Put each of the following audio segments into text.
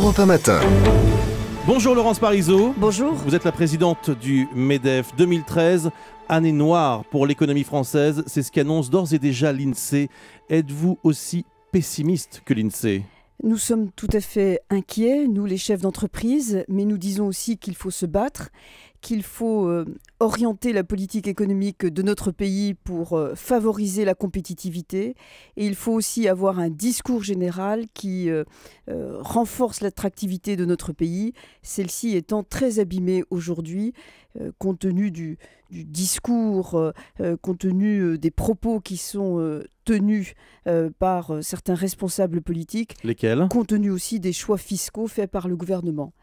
Europe 1 Matin. Bonjour Laurence Parisot. Bonjour. Vous êtes la présidente du MEDEF 2013, année noire pour l'économie française. C'est ce qu'annonce d'ores et déjà l'INSEE. Êtes-vous aussi pessimiste que l'INSEE ? Nous sommes tout à fait inquiets, nous les chefs d'entreprise, mais nous disons aussi qu'il faut se battre, qu'il faut orienter la politique économique de notre pays pour favoriser la compétitivité. Et il faut aussi avoir un discours général qui renforce l'attractivité de notre pays, celle-ci étant très abîmée aujourd'hui, compte tenu du discours, compte tenu des propos qui sont tenus par certains responsables politiques. Lesquels ? Compte tenu aussi des choix fiscaux faits par le gouvernement.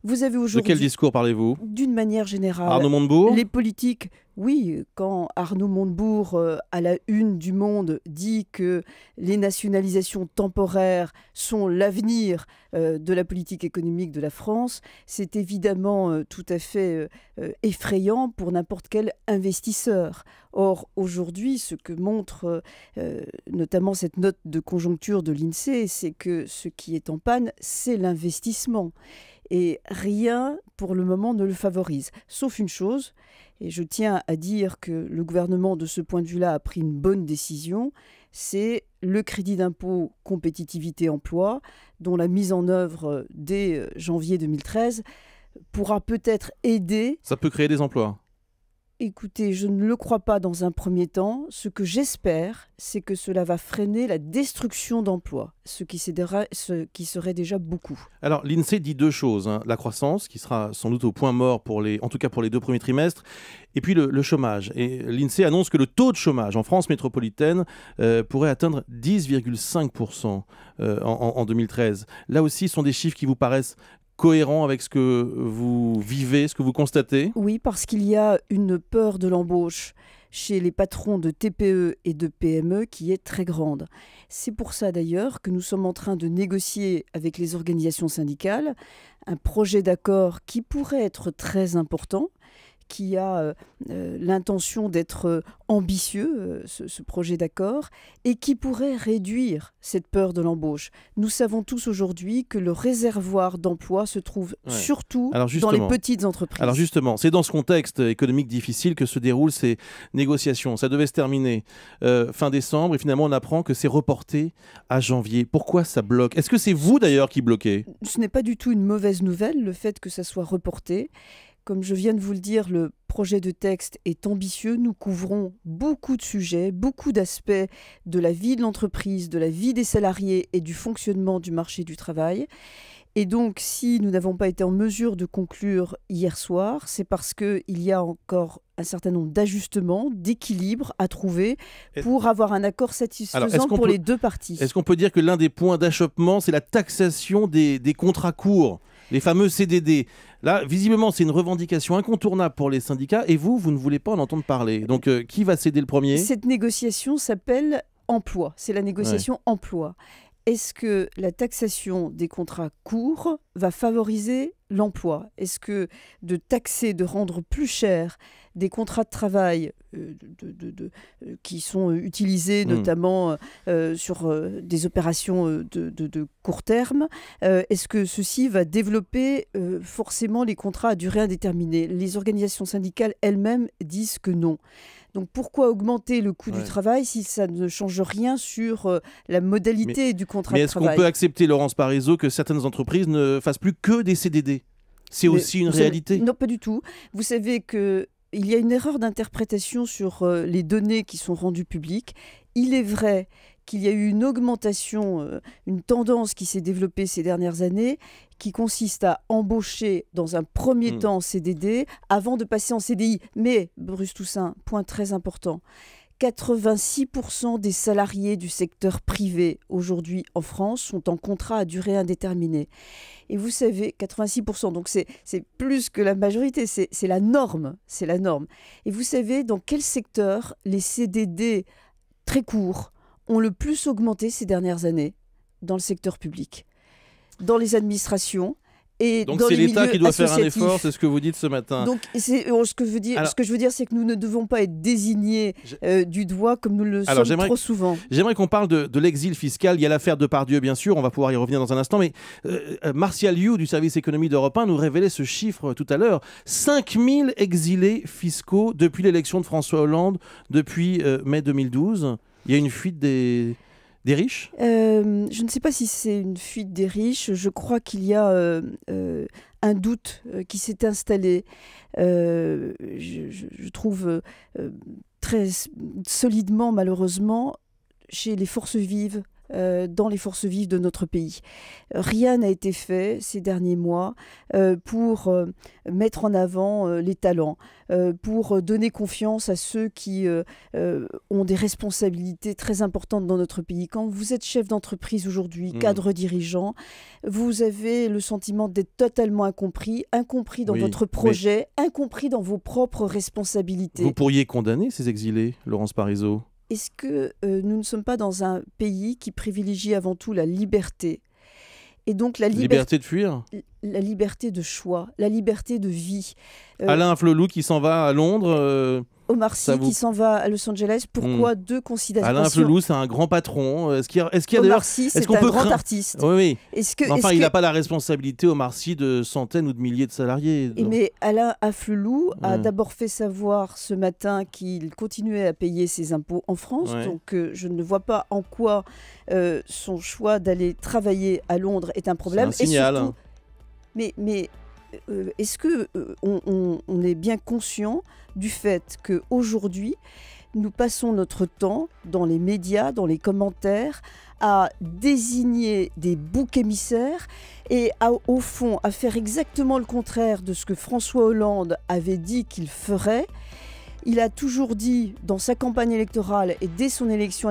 Vous avez aujourd'hui... De quel discours parlez-vous ? D'une manière générale... Arnaud Montebourg ? Les politiques, oui, quand Arnaud Montebourg, à la une du Monde, dit que les nationalisations temporaires sont l'avenir de la politique économique de la France, c'est évidemment tout à fait effrayant pour n'importe quel investisseur. Or, aujourd'hui, ce que montre notamment cette note de conjoncture de l'INSEE, c'est que ce qui est en panne, c'est l'investissement. Et rien, pour le moment, ne le favorise. Sauf une chose, et je tiens à dire que le gouvernement, de ce point de vue-là, a pris une bonne décision, c'est le crédit d'impôt compétitivité-emploi, dont la mise en œuvre dès janvier 2013 pourra peut-être aider... Ça peut créer des emplois ? Écoutez, je ne le crois pas dans un premier temps. Ce que j'espère, c'est que cela va freiner la destruction d'emplois, ce qui serait déjà beaucoup. Alors, l'INSEE dit deux choses. La croissance, qui sera sans doute au point mort, en tout cas pour les 2 premiers trimestres, et puis le chômage. Et l'INSEE annonce que le taux de chômage en France métropolitaine pourrait atteindre 10,5% en 2013. Là aussi, ce sont des chiffres qui vous paraissent cohérent avec ce que vous vivez, ce que vous constatez ? Oui, parce qu'il y a une peur de l'embauche chez les patrons de TPE et de PME qui est très grande. C'est pour ça d'ailleurs que nous sommes en train de négocier avec les organisations syndicales un projet d'accord qui pourrait être très important, qui a l'intention d'être ambitieux, ce projet d'accord, et qui pourrait réduire cette peur de l'embauche. Nous savons tous aujourd'hui que le réservoir d'emploi se trouve surtout dans les petites entreprises. Alors justement, c'est dans ce contexte économique difficile que se déroulent ces négociations. Ça devait se terminer fin décembre et finalement on apprend que c'est reporté à janvier. Pourquoi ça bloque ? Est-ce que c'est vous d'ailleurs qui bloquez ? Ce n'est pas du tout une mauvaise nouvelle, le fait que ça soit reporté. Comme je viens de vous le dire, le projet de texte est ambitieux. Nous couvrons beaucoup de sujets, beaucoup d'aspects de la vie de l'entreprise, de la vie des salariés et du fonctionnement du marché du travail. Et donc, si nous n'avons pas été en mesure de conclure hier soir, c'est parce qu'il y a encore un certain nombre d'ajustements, d'équilibres à trouver pour avoir un accord satisfaisant pour les deux parties. Est-ce qu'on peut dire que l'un des points d'achoppement, c'est la taxation des contrats courts ? Les fameux CDD. Là, visiblement, c'est une revendication incontournable pour les syndicats et vous ne voulez pas en entendre parler. Donc, qui va céder le premier ? Cette négociation s'appelle emploi. C'est la négociation emploi. Est-ce que la taxation des contrats courts va favoriser l'emploi ? Est-ce que de taxer, de rendre plus cher des contrats de travail qui sont utilisés notamment sur des opérations de court terme, est-ce que ceci va développer forcément les contrats à durée indéterminée ? Les organisations syndicales elles-mêmes disent que non. Donc pourquoi augmenter le coût du travail si ça ne change rien sur la modalité du contrat de travail ? Mais est-ce qu'on peut accepter, Laurence Parisot, que certaines entreprises ne fassent plus que des CDD ? C'est aussi une réalité ? Non, pas du tout. Vous savez qu'il y a une erreur d'interprétation sur les données qui sont rendues publiques. Il est vrai qu'il y a eu une augmentation, une tendance qui s'est développée ces dernières années, qui consiste à embaucher dans un premier temps en CDD avant de passer en CDI. Mais, Bruce Toussaint, point très important, 86% des salariés du secteur privé aujourd'hui en France sont en contrat à durée indéterminée. Et vous savez, 86%, donc c'est plus que la majorité, c'est la norme, c'est la norme. Et vous savez dans quel secteur les CDD très courts ont le plus augmenté ces dernières années ? Dans le secteur public, dans les administrations et Donc dans c'est les l'État milieux qui doit faire un associatifs. effort, c'est ce que vous dites ce matin. Donc, ce que je veux dire, c'est que nous ne devons pas être désignés du doigt comme nous le sommes trop souvent. J'aimerais qu'on parle de l'exil fiscal. Il y a l'affaire Depardieu, bien sûr, on va pouvoir y revenir dans un instant, mais Martial You du service économie d'Europe 1 nous révélait ce chiffre tout à l'heure. 5000 exilés fiscaux depuis l'élection de François Hollande, depuis mai 2012. Il y a une fuite des riches ? Je ne sais pas si c'est une fuite des riches. Je crois qu'il y a un doute qui s'est installé, je trouve très solidement, malheureusement, chez les forces vives, dans les forces vives de notre pays. Rien n'a été fait ces derniers mois pour mettre en avant les talents, pour donner confiance à ceux qui ont des responsabilités très importantes dans notre pays. Quand vous êtes chef d'entreprise aujourd'hui, cadre dirigeant, vous avez le sentiment d'être totalement incompris dans votre projet, incompris dans vos propres responsabilités. Vous pourriez condamner ces exilés, Laurence Parisot ? Est-ce que nous ne sommes pas dans un pays qui privilégie avant tout la liberté ? Et donc la liberté de fuir ? La liberté de choix, la liberté de vie. Alain Flelou qui s'en va à Londres Omar Sy qui s'en va à Los Angeles. Pourquoi deux considérations ? Alain Flelou, c'est un grand patron. Est-ce qu'il y a Omar Sy, c'est un grand artiste. Oui. Il n'a pas la responsabilité, Omar Sy, de centaines ou de milliers de salariés. Mais Alain Flelou a d'abord fait savoir ce matin qu'il continuait à payer ses impôts en France. Donc je ne vois pas en quoi son choix d'aller travailler à Londres est un problème. C'est un signal. Et surtout, mais est-ce qu'on est bien conscient du fait qu'aujourd'hui, nous passons notre temps dans les médias, dans les commentaires, à désigner des boucs émissaires et au fond à faire exactement le contraire de ce que François Hollande avait dit qu'il ferait. Il a toujours dit dans sa campagne électorale et dès son élection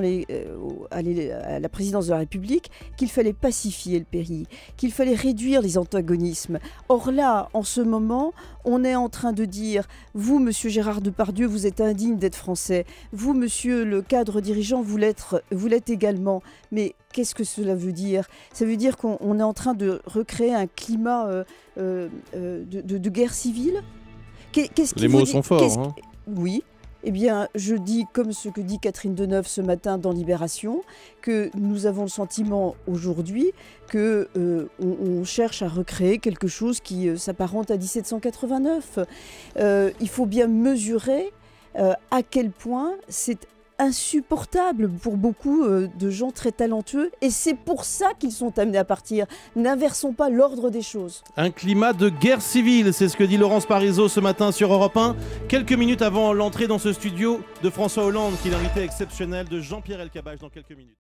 à la présidence de la République qu'il fallait pacifier le pays, qu'il fallait réduire les antagonismes. Or là, en ce moment, on est en train de dire « Vous, monsieur Gérard Depardieu, vous êtes indigne d'être français. Vous, monsieur le cadre dirigeant, vous l'êtes également. » Mais qu'est-ce que cela veut dire ? Ça veut dire qu'on est en train de recréer un climat de guerre civile ? Les mots sont forts. Oui, eh bien, je dis comme ce que dit Catherine Deneuve ce matin dans Libération, que nous avons le sentiment aujourd'hui qu'on cherche à recréer quelque chose qui s'apparente à 1789. Il faut bien mesurer à quel point c'est insupportable pour beaucoup de gens très talentueux et c'est pour ça qu'ils sont amenés à partir. N'inversons pas l'ordre des choses. Un climat de guerre civile, c'est ce que dit Laurence Parisot ce matin sur Europe 1, quelques minutes avant l'entrée dans ce studio de François Hollande, qui est l'invité exceptionnel de Jean-Pierre Elkabbach dans quelques minutes.